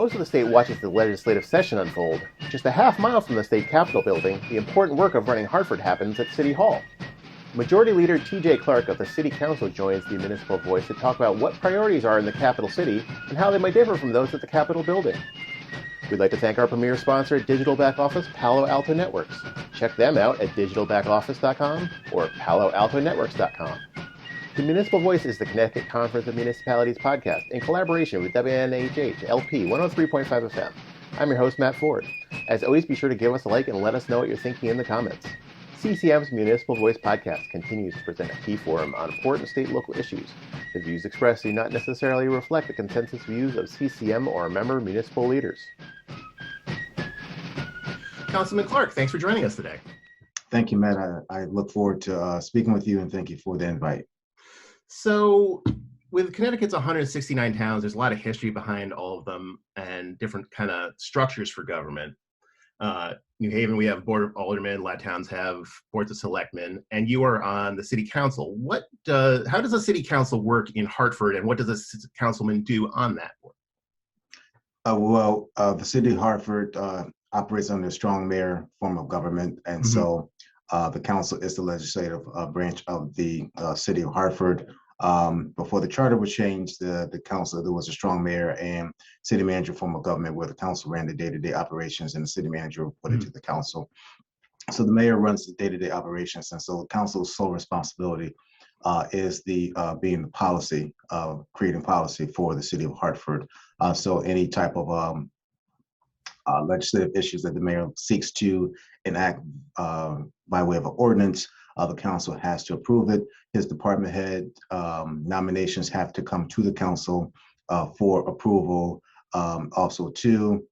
most of the state watches the legislative session unfold, just a half mile from the state capitol building, the important work of running Hartford happens at City Hall. Majority Leader TJ Clarke of the City Council joins the Municipal Voice to talk about what priorities are in the capital city and how they might differ from those at the Capitol building. We'd like to thank our premier sponsor, Digital Back Office Palo Alto Networks. Check them out at digitalbackoffice.com or paloaltonetworks.com. The Municipal Voice is the Connecticut Conference of Municipalities podcast in collaboration with WNHH LP 103.5 FM. I'm your host, Matt Ford. As always, be sure to give us a like and let us know what you're thinking in the comments. CCM's Municipal Voice podcast continues to present a key forum on important state and local issues. The views expressed do not necessarily reflect the consensus views of CCM or member municipal leaders. Councilman Clarke, thanks for joining us today. Thank you, Matt. I look forward to speaking with you, and thank you for the invite. So with Connecticut's 169 towns, there's a lot of history behind all of them and different kind of structures for government. New Haven, we have Board of Aldermen, a lot of towns have boards of selectmen, and you are on the city council. How does a city council work in Hartford, and what does a councilman do on that board? The city of Hartford operates under a strong mayor form of government, and so the council is the legislative branch of the city of Hartford. Before the charter was changed, the council, there was a strong mayor and city manager form of government where the council ran the day-to-day operations and the city manager reported to the council. So the mayor runs the day-to-day operations, and so the council's sole responsibility is being the policy, creating policy for the city of Hartford. So any type of legislative issues that the mayor seeks to enact by way of an ordinance, the council has to approve it. His department head nominations have to come to the council for approval. Also, too,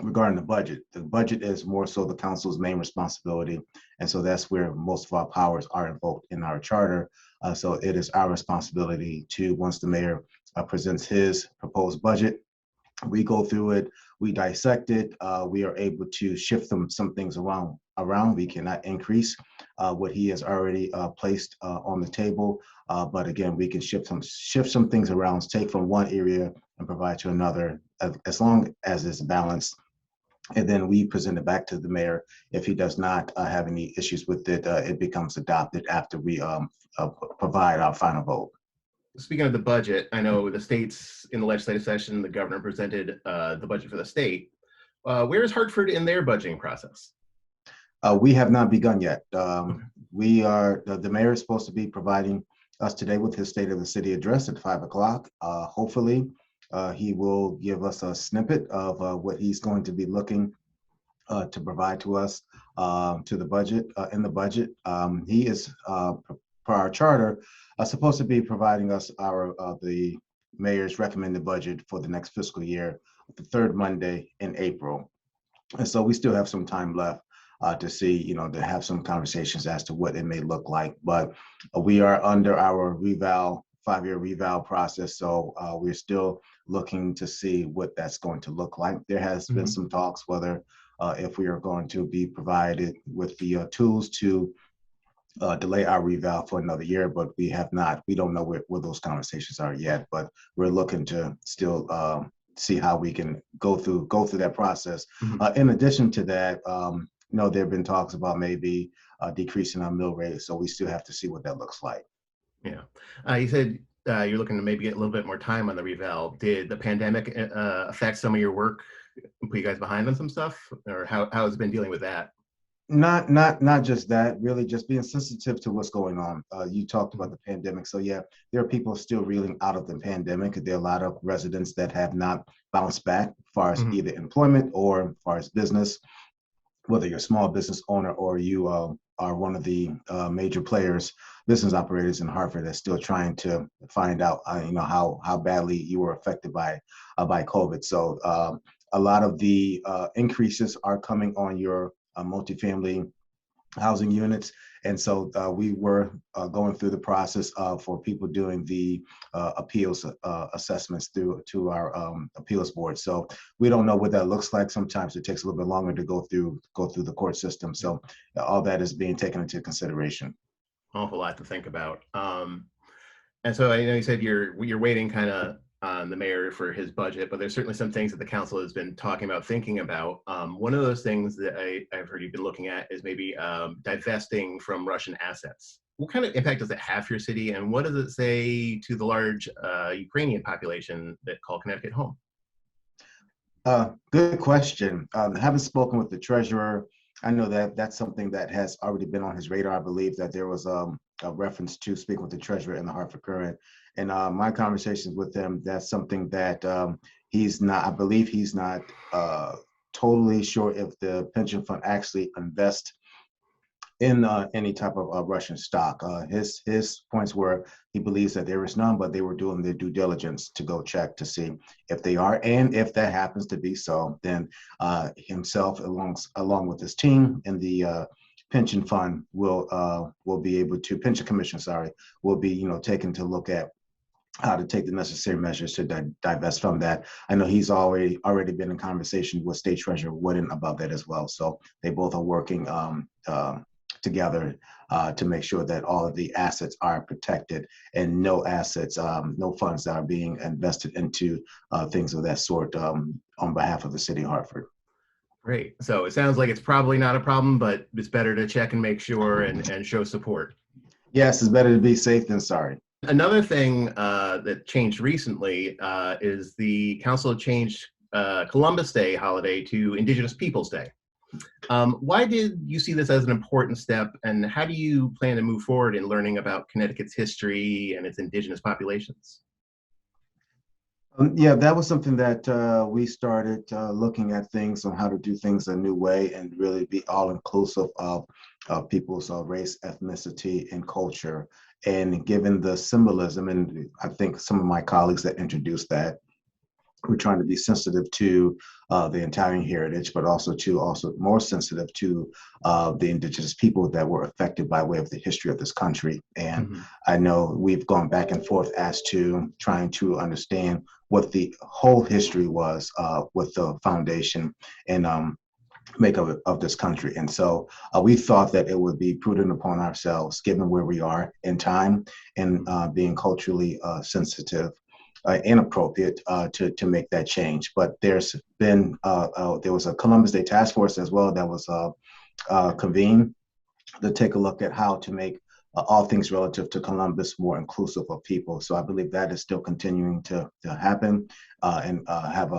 regarding the budget is more so the council's main responsibility, and so that's where most of our powers are invoked in our charter. So it is our responsibility to, once the mayor presents his proposed budget, we go through it, we dissect it, we are able to shift some things around. We cannot increase what he has already placed on the table, but again, we can shift some things around, take from one area and provide to another, as long as it's balanced. And then we present it back to the mayor. If he does not have any issues with it, it becomes adopted after we provide our final vote. Speaking of the budget, I know the states in the legislative session, the governor presented the budget for the state. Where is Hartford in their budgeting process? We have not begun yet. The mayor is supposed to be providing us today with his State of the City address at 5 o'clock. Hopefully, he will give us a snippet of what he's going to be looking to provide to us to the budget. In the budget, he is, per our charter, supposed to be providing us the mayor's recommended budget for the next fiscal year, the third Monday in April. And so we still have some time left to see, to have some conversations as to what it may look like. But we are under our 5-year reval process. So we're still looking to see what that's going to look like. There has been some talks whether if we are going to be provided with the tools to delay our reval for another year, but we don't know where those conversations are yet, but we're looking to still see how we can go through that process. In addition to that, there have been talks about maybe decreasing our mill rate, so we still have to see what that looks like. Yeah, you said you're looking to maybe get a little bit more time on the reval. Did the pandemic affect some of your work, put you guys behind on some stuff, or how has it been dealing with that? Not just that, really just being sensitive to what's going on. You talked about the pandemic. So yeah, there are people still reeling out of the pandemic. There are a lot of residents that have not bounced back as far as either employment or as far as business, whether you're a small business owner or you are one of the major players, business operators in Hartford that's still trying to find out, how badly you were affected by COVID. So a lot of the increases are coming on your multifamily housing units. And so we were going through the process for people doing the appeals assessments to our appeals board. So we don't know what that looks like. Sometimes it takes a little bit longer to go through the court system. So all that is being taken into consideration. Awful lot to think about. And so I know you said you're waiting kind of on the mayor for his budget, but there's certainly some things that the council has been talking about, thinking about. One of those things that I've heard you've been looking at is maybe divesting from Russian assets. What kind of impact does it have for your city, and what does it say to the large Ukrainian population that call Connecticut home? Good question. Having spoken with the treasurer, I know that that's something that has already been on his radar. I believe that there was a reference to speaking with the treasurer in the Hartford Courant. And my conversations with him, that's something that he's not, I believe he's not totally sure if the pension fund actually invests in any type of Russian stock. His points were he believes that there is none, but they were doing their due diligence to go check to see if they are. And if that happens to be so, then himself along with his team and the pension fund will be able to, pension commission, sorry, will be taken to look at how to take the necessary measures to divest from that. I know he's already been in conversation with State Treasurer Wooden about that as well. So they both are working together to make sure that all of the assets are protected and no assets, no funds that are being invested into things of that sort on behalf of the city of Hartford. Great. So it sounds like it's probably not a problem, but it's better to check and make sure and show support. Yes, it's better to be safe than sorry. Another thing that changed recently is the council changed Columbus Day holiday to Indigenous Peoples Day. Why did you see this as an important step, and how do you plan to move forward in learning about Connecticut's history and its Indigenous populations? Yeah, that was something that we started looking at things on how to do things a new way and really be all inclusive of people's race, ethnicity, and culture. And given the symbolism, and I think some of my colleagues that introduced that, we're trying to be sensitive to the Italian heritage, but also more sensitive to the Indigenous people that were affected by way of the history of this country. And I know we've gone back and forth as to trying to understand what the whole history was with the foundation and makeup of this country. And so we thought that it would be prudent upon ourselves, given where we are in time and being culturally sensitive, inappropriate to make that change. But there's been there was a Columbus Day task force as well that was convened to take a look at how to make all things relative to Columbus more inclusive of people. So I believe that is still continuing to happen and have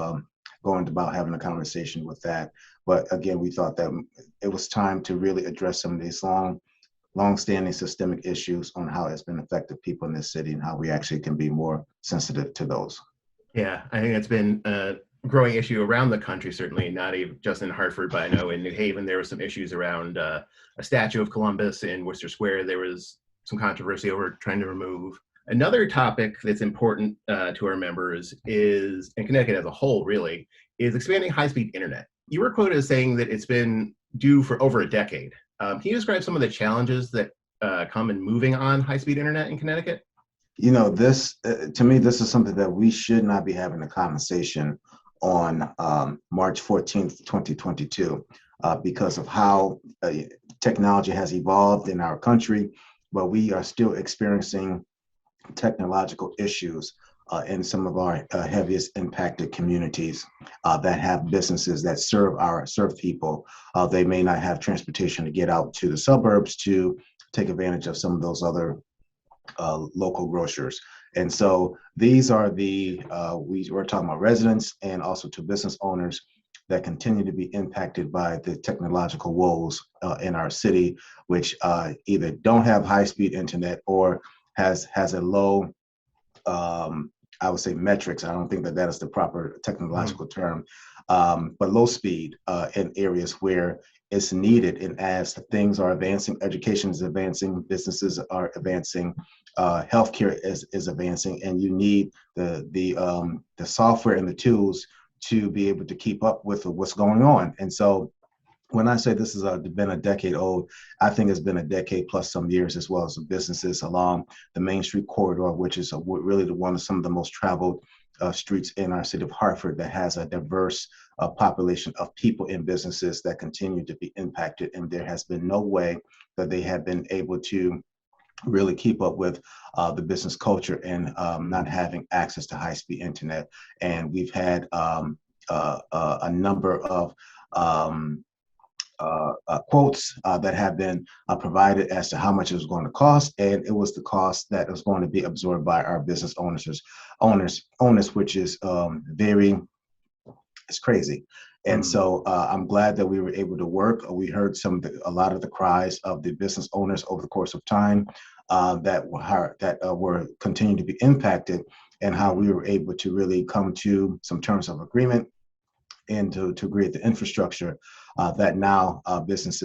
going about having a conversation with that. But again, we thought that it was time to really address some of these long-standing systemic issues on how it's been affected people in this city and how we actually can be more sensitive to those. Yeah, I think it's been a growing issue around the country, certainly not even just in Hartford, but I know in New Haven there were some issues around a statue of Columbus in Worcester Square. There was some controversy over trying to remove. Another topic that's important to our members is, in Connecticut as a whole really, is expanding high-speed internet. You were quoted as saying that it's been due for over a decade. Can you describe some of the challenges that come in moving on high-speed internet in Connecticut? This, to me, this is something that we should not be having a conversation on March 14th, 2022, because of how technology has evolved in our country, but we are still experiencing technological issues in some of our heaviest impacted communities that have businesses that serve people. They may not have transportation to get out to the suburbs to take advantage of some of those other local grocers. And so these are we're talking about residents and also to business owners that continue to be impacted by the technological woes in our city, which either don't have high-speed internet or has a low, I would say metrics. I don't think that is the proper technological term, but low speed in areas where it's needed. And as things are advancing, education is advancing, businesses are advancing, healthcare is advancing, and you need the software and the tools to be able to keep up with what's going on. And so when I say this has been a decade old, I think it's been a decade plus some years, as well as the businesses along the Main Street corridor, which is really some of the most traveled streets in our city of Hartford, that has a diverse population of people and businesses that continue to be impacted. And there has been no way that they have been able to really keep up with the business culture and not having access to high-speed internet. And we've had a number of quotes that have been provided as to how much it was going to cost, and it was the cost that was going to be absorbed by our business owners, which is very, it's crazy. And so I'm glad that we were able to work. We heard a lot of the cries of the business owners over the course of time that were continuing to be impacted, and how we were able to really come to some terms of agreement and to create the infrastructure that now business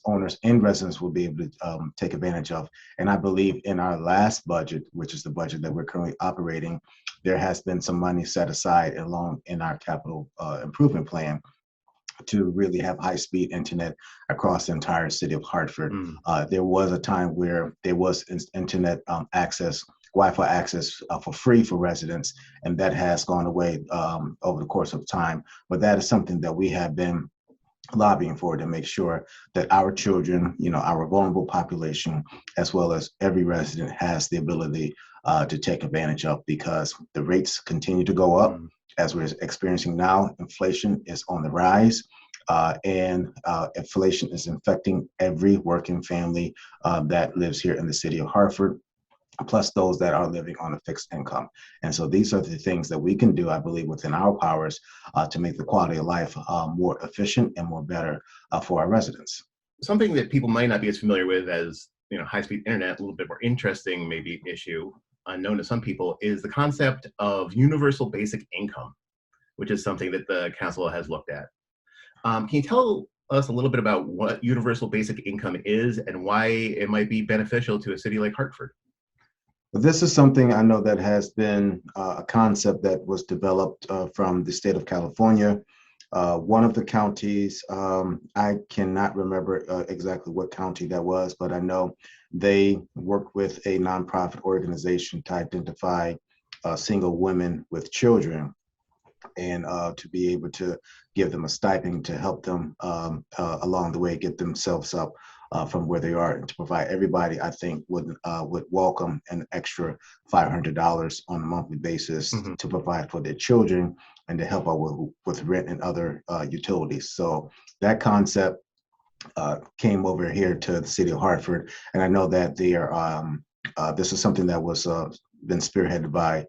owners and residents will be able to take advantage of. And I believe in our last budget, which is the budget that we're currently operating, there has been some money set aside along in our capital improvement plan to really have high-speed internet across the entire city of Hartford. There was a time where there was internet access, Wi-Fi access for free for residents, and that has gone away over the course of time. But that is something that we have been lobbying for, to make sure that our children, our vulnerable population, as well as every resident, has the ability to take advantage of, because the rates continue to go up. As we're experiencing now, inflation is on the rise, and inflation is infecting every working family that lives here in the city of Hartford, plus those that are living on a fixed income. And so these are the things that we can do, I believe, within our powers to make the quality of life more efficient and more better for our residents. Something that people might not be as familiar with as high-speed internet, a little bit more interesting, maybe issue unknown to some people, is the concept of universal basic income, which is something that the council has looked at. Can you tell us a little bit about what universal basic income is and why it might be beneficial to a city like Hartford? This is something I know that has been a concept that was developed from the state of California. One of the counties, I cannot remember exactly what county that was, but I know they worked with a nonprofit organization to identify single women with children, and to be able to give them a stipend to help them along the way get themselves up from where they are, and to provide everybody, I think, would welcome an extra $500 on a monthly basis to provide for their children and to help out with rent and other utilities. So that concept came over here to the city of Hartford, and I know that they are. This is something that was been spearheaded by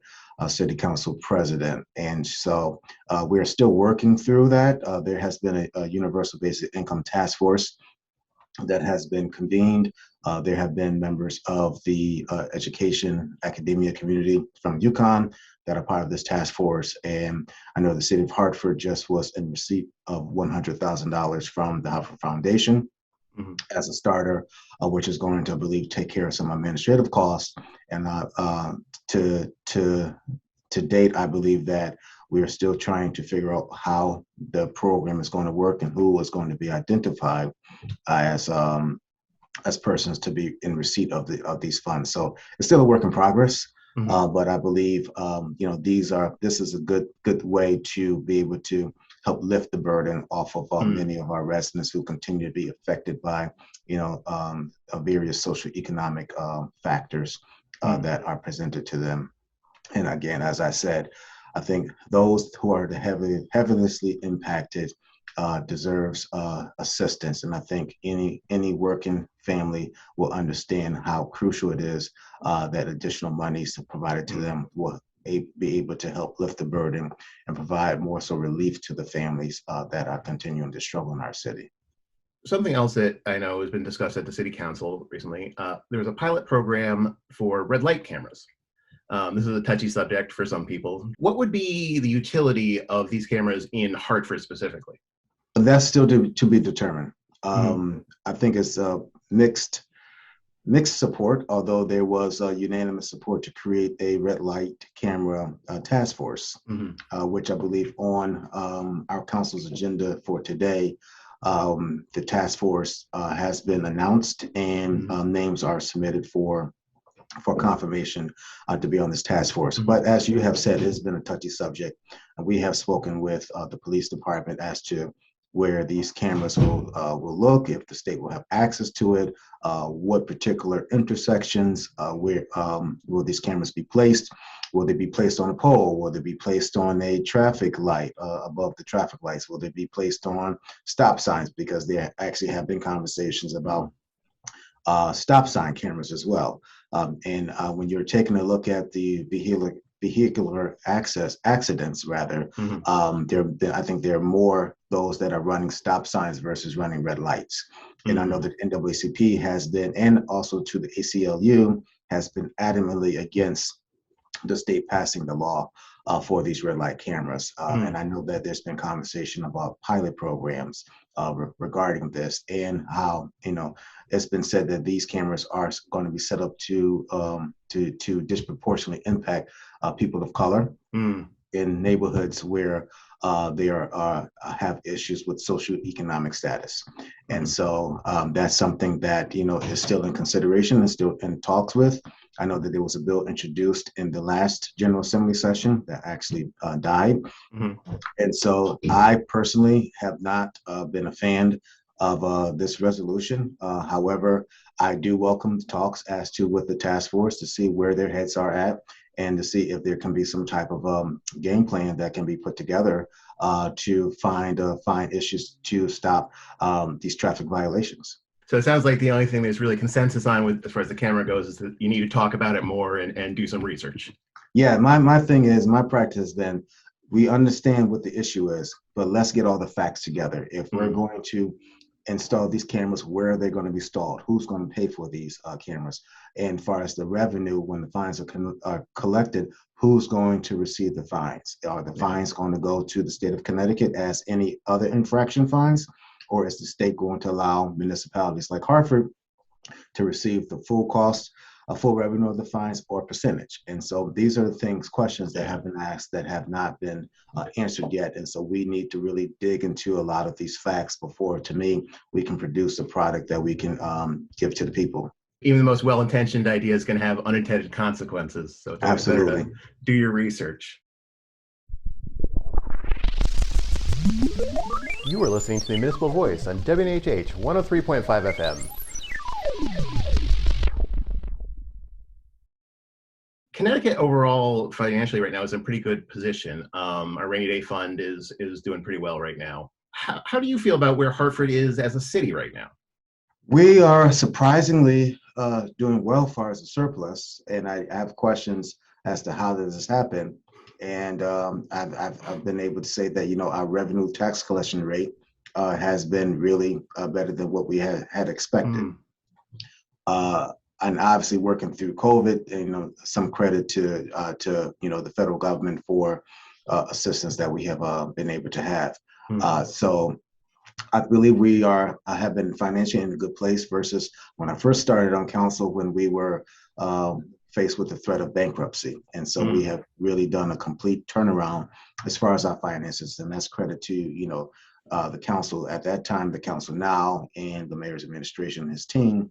city council president, and so we're still working through that. There has been a universal basic income task force that has been convened. There have been members of the education academia community from UConn that are part of this task force. And I know the city of Hartford just was in receipt of $100,000 from the Hartford Foundation as a starter, which is going to, I believe, take care of some administrative costs. And to date, I believe that we are still trying to figure out how the program is going to work and who is going to be identified as persons to be in receipt of these funds. So it's still a work in progress, but I believe this is a good way to be able to help lift the burden off of many of our residents who continue to be affected by various socioeconomic factors that are presented to them. And again, as I said, I think those who are the heavily impacted deserves assistance. And I think any working family will understand how crucial it is that additional monies provided to them will be able to help lift the burden and provide more so relief to the families that are continuing to struggle in our city. Something else that I know has been discussed at the city council recently, there was a pilot program for red light cameras. This is a touchy subject for some people. What would be the utility of these cameras in Hartford specifically? That's still to be determined. I think it's mixed support, although there was unanimous support to create a red light camera task force, which I believe on our council's agenda for today. The task force has been announced, and names are submitted for confirmation to be on this task force. But as you have said, it's been a touchy subject. We have spoken with the police department as to where these cameras will look, if the state will have access to it, what particular intersections, where will these cameras be placed? Will they be placed on a pole? Will they be placed on a traffic light above the traffic lights? Will they be placed on stop signs? Because there actually have been conversations about stop sign cameras as well. And when you're taking a look at the vehicular accidents, rather, I think there are more those that are running stop signs versus running red lights. And I know that NAACP has been, and also to the ACLU, has been adamantly against the state passing the law for these red light cameras. And I know that there's been conversation about pilot programs regarding this, and how, it's been said that these cameras are going to be set up to disproportionately impact people of color in neighborhoods where they have issues with socioeconomic status. And so that's something that, is still in consideration and still in talks with. I know that there was a bill introduced in the last General Assembly session that actually died. And so I personally have not been a fan of this resolution. However, I do welcome the talks as to with the task force to see where their heads are at, and to see if there can be some type of game plan that can be put together to find issues to stop these traffic violations. So it sounds like the only thing there's really consensus on with, as far as the camera goes, is that you need to talk about it more and do some research. Yeah, my thing is, my practice has been, we understand what the issue is, but let's get all the facts together. If we're going to install these cameras, where are they going to be installed? Who's going to pay for these cameras? And as far as the revenue, when the fines are collected, who's going to receive the fines? Are the fines going to go to the state of Connecticut as any other infraction fines? Or is the state going to allow municipalities like Hartford to receive the full cost, a full revenue of the fines, or percentage? And so these are the questions that have been asked that have not been answered yet. And so we need to really dig into a lot of these facts before, to me, we can produce a product that we can give to the people. Even the most well-intentioned idea is going to have unintended consequences. So it's always better to do your research. You are listening to the Municipal Voice on WNHH 103.5 FM. Connecticut overall financially right now is in pretty good position. Our rainy day fund is doing pretty well right now. How do you feel about where Hartford is as a city right now? We are surprisingly doing well as far as the surplus, and I have questions as to how does this happen. And I've been able to say that, our revenue tax collection rate has been really better than what we had expected. And obviously working through COVID, and, some credit to the federal government for assistance that we have been able to have. So I believe we have been financially in a good place versus when I first started on council, when we were faced with the threat of bankruptcy. And so we have really done a complete turnaround as far as our finances, and that's credit to the council at that time, the council now, and the mayor's administration and his team,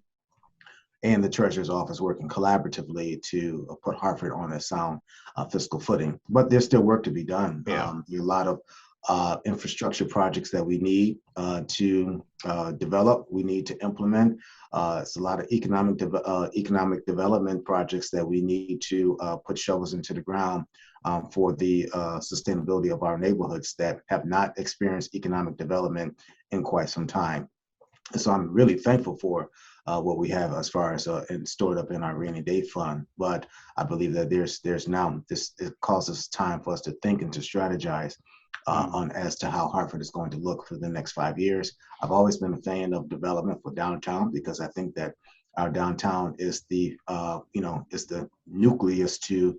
and the treasurer's office working collaboratively to put Hartford on a sound fiscal footing. But there's still work to be done. There are a lot of infrastructure projects that we need to develop, we need to implement. It's a lot of economic development projects that we need to put shovels into the ground for the sustainability of our neighborhoods that have not experienced economic development in quite some time. So I'm really thankful for what we have as far as stored up in our rainy day fund. But I believe that there's now it causes time for us to think and to strategize on as to how Hartford is going to look for the next 5 years. I've always been a fan of development for downtown, because I think that our downtown is the is the nucleus to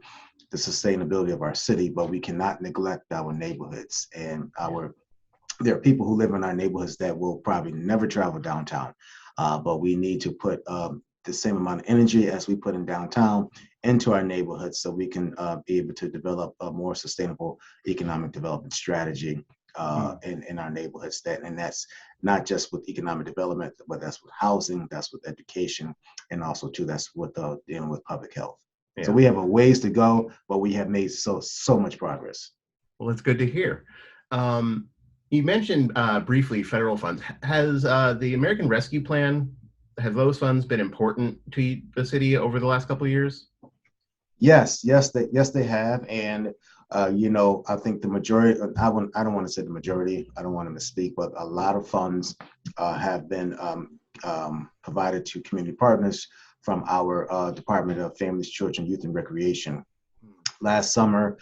the sustainability of our city, but we cannot neglect our neighborhoods. And there are people who live in our neighborhoods that will probably never travel downtown, but we need to put the same amount of energy as we put in downtown into our neighborhoods, so we can be able to develop a more sustainable economic development strategy in our neighborhoods. And that's not just with economic development, but that's with housing, that's with education, and also too, that's with dealing with public health. Yeah. So we have a ways to go, but we have made so much progress. Well, it's good to hear. You mentioned briefly federal funds. Has the American Rescue Plan, have those funds been important to the city over the last couple of years? Yes, they have, and I think the majority. I don't want to say the majority. I don't want to misspeak, but a lot of funds have been provided to community partners from our Department of Families, Children, Youth, and Recreation. Last summer,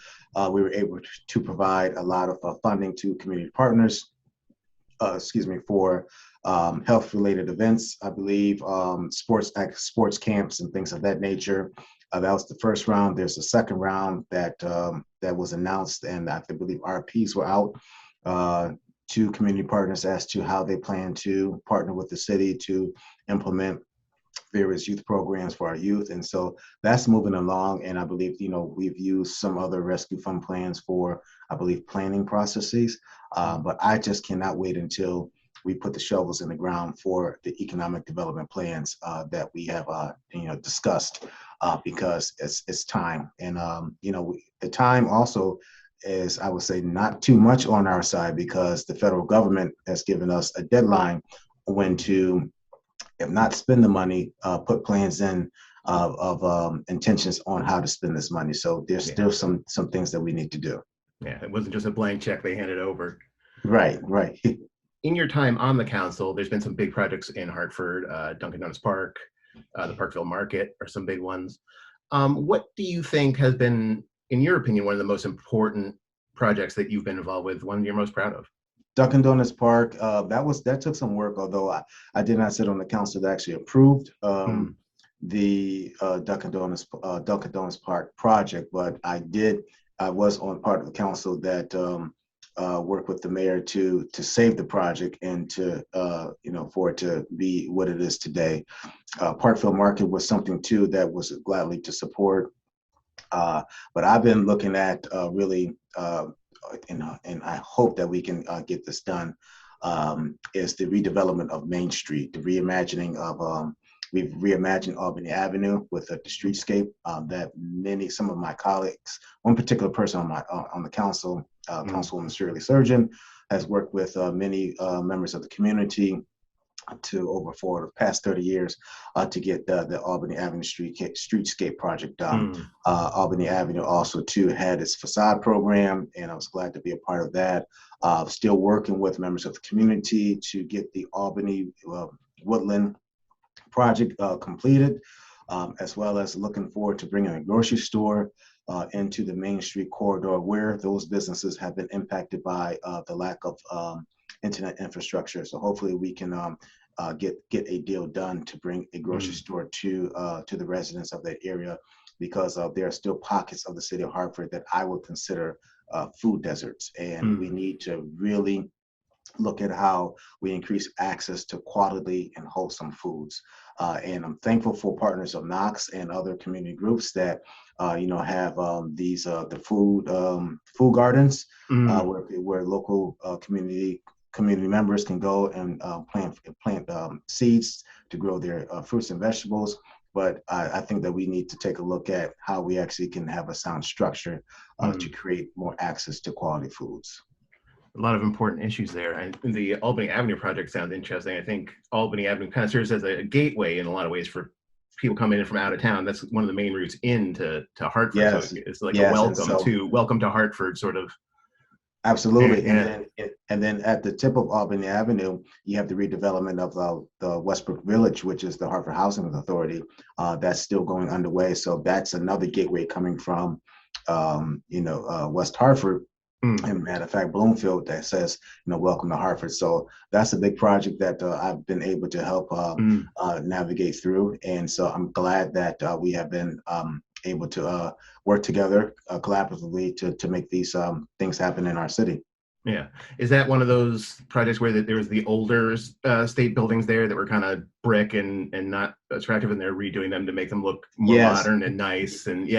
we were able to provide a lot of funding to community partners, for health-related events, I believe, sports camps and things of that nature. That was the first round. There's a second round that was announced, and I believe RPs were out to community partners as to how they plan to partner with the city to implement various youth programs for our youth. And so that's moving along. And I believe, we've used some other rescue fund plans for, I believe, planning processes. But I just cannot wait until we put the shovels in the ground for the economic development plans that we have, discussed, because it's time. And, the time also is, I would say, not too much on our side, because the federal government has given us a deadline when to, if not spend the money, put plans in of intentions on how to spend this money. So there's still some things that we need to do. Yeah, it wasn't just a blank check they handed over. Right. In your time on the council, there's been some big projects in Hartford, Dunkin' Donuts Park, the Parkville Market are some big ones. What do you think has been, in your opinion, one of the most important projects that you've been involved with, one you're most proud of? Dunkin' Donuts Park, that took some work, although I did not sit on the council that actually approved the Dunkin' Donuts Park project, but I was on part of the council that worked with the mayor to save the project and to for it to be what it is today. Parkville Market was something too that was gladly to support, but I've been looking at really. And I hope that we can get this done, is the redevelopment of Main Street, the reimagining of, we've reimagined Albany Avenue with the streetscape that some of my colleagues, one particular person on the council, Councilwoman Shirley Surgeon, has worked with many members of the community for the past 30 years to get the Albany Avenue streetscape project done. Albany Avenue also too had its facade program, and I was glad to be a part of that. Still working with members of the community to get the Albany Woodland project completed, as well as looking forward to bringing a grocery store into the Main Street corridor, where those businesses have been impacted by the lack of internet infrastructure. So hopefully we can get a deal done to bring a grocery store to the residents of that area, because there are still pockets of the city of Hartford that I would consider food deserts, and we need to really look at how we increase access to quality and wholesome foods. And I'm thankful for partners of Knox and other community groups that have these the food gardens, where local community members can go and plant seeds to grow their fruits and vegetables. But I think that we need to take a look at how we actually can have a sound structure to create more access to quality foods. A lot of important issues there. And the Albany Avenue project sounds interesting. I think Albany Avenue kind of serves as a gateway in a lot of ways for people coming in from out of town. That's one of the main routes into Hartford. Yes. So it's like a welcome to Hartford sort of. Absolutely. And then at the tip of Albany Avenue, you have the redevelopment of the Westbrook Village, which is the Hartford Housing Authority. That's still going underway. So that's another gateway coming from West Hartford. And matter of fact, Bloomfield, that says, welcome to Hartford. So that's a big project that I've been able to help navigate through. And so I'm glad that we have been able to work together collaboratively to make these things happen in our city. Yeah. Is that one of those projects where there was the older state buildings there that were kind of brick and not attractive, and they're redoing them to make them look more modern and nice? And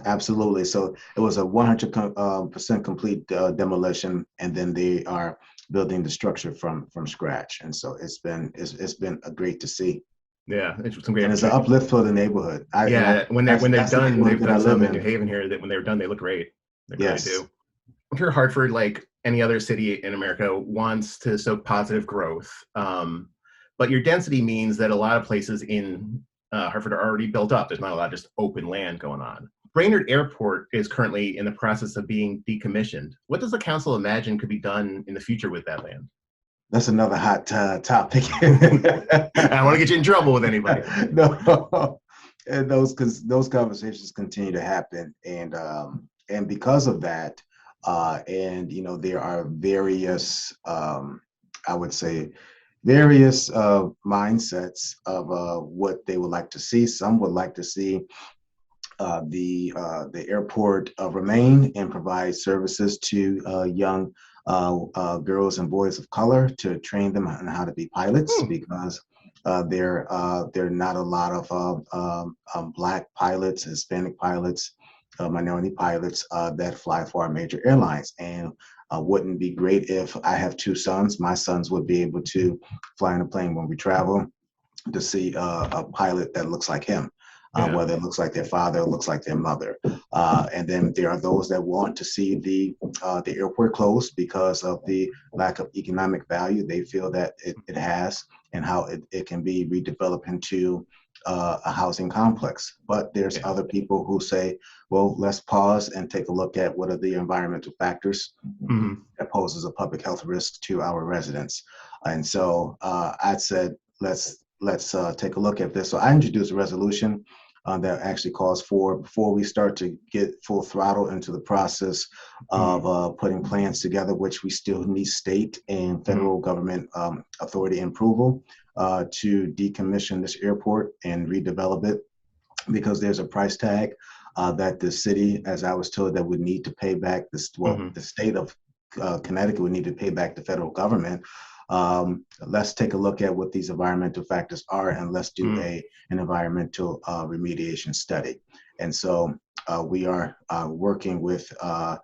absolutely. So it was a 100% complete demolition, and then they are building the structure from scratch. And so it's been great to see. Yeah, it's some great. And it's an uplift for the neighborhood. When they're done, they've done some in New Haven here that when they're done, they look great. They're great too. I'm sure Hartford, like any other city in America, wants to stoke positive growth. But your density means that a lot of places in Hartford are already built up. There's not a lot of just open land going on. Brainerd Airport is currently in the process of being decommissioned. What does the council imagine could be done in the future with that land? That's another hot topic. I don't want to get you in trouble with anybody. No, and those conversations continue to happen, and because of that, and there are various, I would say, various mindsets of what they would like to see. Some would like to see the airport remain and provide services to young girls and boys of color to train them on how to be pilots, because there are not a lot of Black pilots, Hispanic pilots, minority pilots that fly for our major airlines. And wouldn't be great if I have two sons. My sons would be able to fly in a plane when we travel to see a pilot that looks like him. Whether it looks like their father, looks like their mother. And then there are those that want to see the airport closed because of the lack of economic value they feel that it has, and how it can be redeveloped into a housing complex. But there's other people who say, well, let's pause and take a look at what are the environmental factors that poses a public health risk to our residents. And so I said, let's take a look at this. So I introduced a resolution that actually calls for, before we start to get full throttle into the process of putting plans together, which we still need state and federal government authority and approval to decommission this airport and redevelop it, because there's a price tag that the city, as I was told, that would need to pay back this. The state of Connecticut would need to pay back the federal government. Let's take a look at what these environmental factors are, and let's do an environmental remediation study. And so we are working with the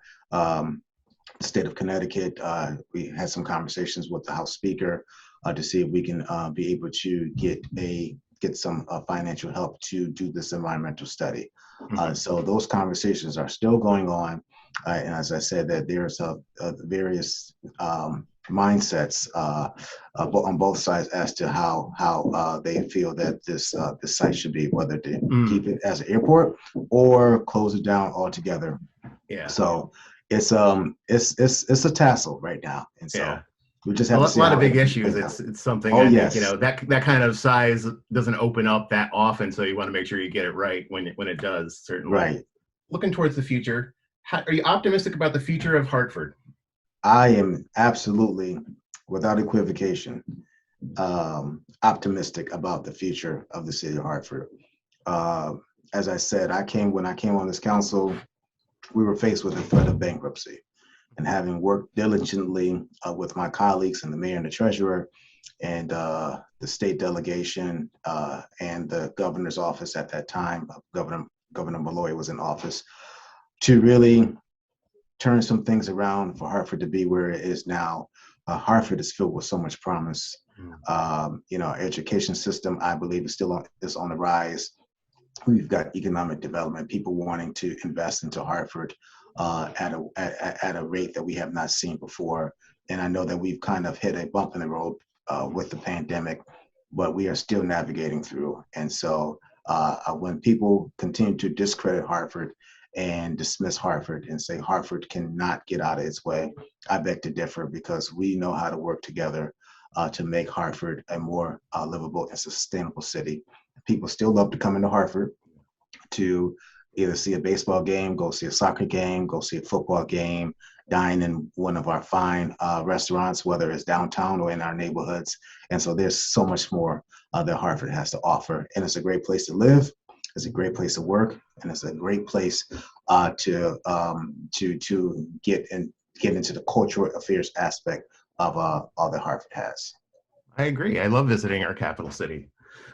state of Connecticut. We had some conversations with the House Speaker to see if we can be able to get some financial help to do this environmental study. So those conversations are still going on. And as I said, that there's various mindsets on both sides as to how they feel that this site should be, whether to keep it as an airport or close it down altogether. So it's a tassel right now, and so we just have a lot of big issues. It's something I think, that kind of size doesn't open up that often, so you want to make sure you get it right when it does. Certainly, right. Looking towards the future, are you optimistic about the future of Hartford? I am absolutely, without equivocation, optimistic about the future of the city of Hartford. As I said, when I came on this council, we were faced with the threat of bankruptcy. And having worked diligently with my colleagues and the mayor and the treasurer and the state delegation and the governor's office at that time, Governor Malloy was in office, to really turn some things around for Hartford to be where it is now. Hartford is filled with so much promise. Our education system, I believe, is still on the rise. We've got economic development, people wanting to invest into Hartford at a rate that we have not seen before. And I know that we've kind of hit a bump in the road with the pandemic, but we are still navigating through. And so when people continue to discredit Hartford and dismiss Hartford and say Hartford cannot get out of its way, I beg to differ, because we know how to work together to make Hartford a more livable and sustainable city. People still love to come into Hartford to either see a baseball game, go see a soccer game, go see a football game, dine in one of our fine restaurants, whether it's downtown or in our neighborhoods. And so there's so much more that Hartford has to offer. And it's a great place to live. It's a great place to work, and it's a great place to get into the cultural affairs aspect of all that Hartford has. I agree. I love visiting our capital city.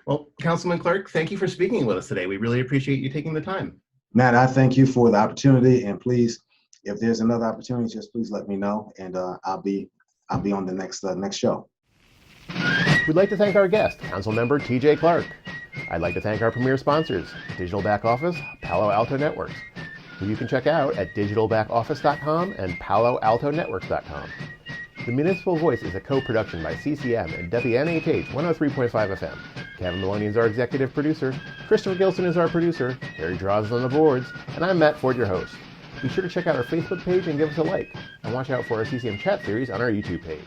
Well, Councilman Clarke, thank you for speaking with us today. We really appreciate you taking the time. Matt, I thank you for the opportunity, and please, if there's another opportunity, just please let me know, and I'll be on the next show. We'd like to thank our guest, Councilmember TJ Clarke. I'd like to thank our premier sponsors, Digital Back Office, Palo Alto Networks, who you can check out at digitalbackoffice.com and paloaltonetworks.com. The Municipal Voice is a co-production by CCM and WNHH 103.5 FM. Kevin Maloney is our executive producer, Christopher Gilson is our producer, Harry Draws is on the boards, and I'm Matt Ford, your host. Be sure to check out our Facebook page and give us a like, and watch out for our CCM chat series on our YouTube page.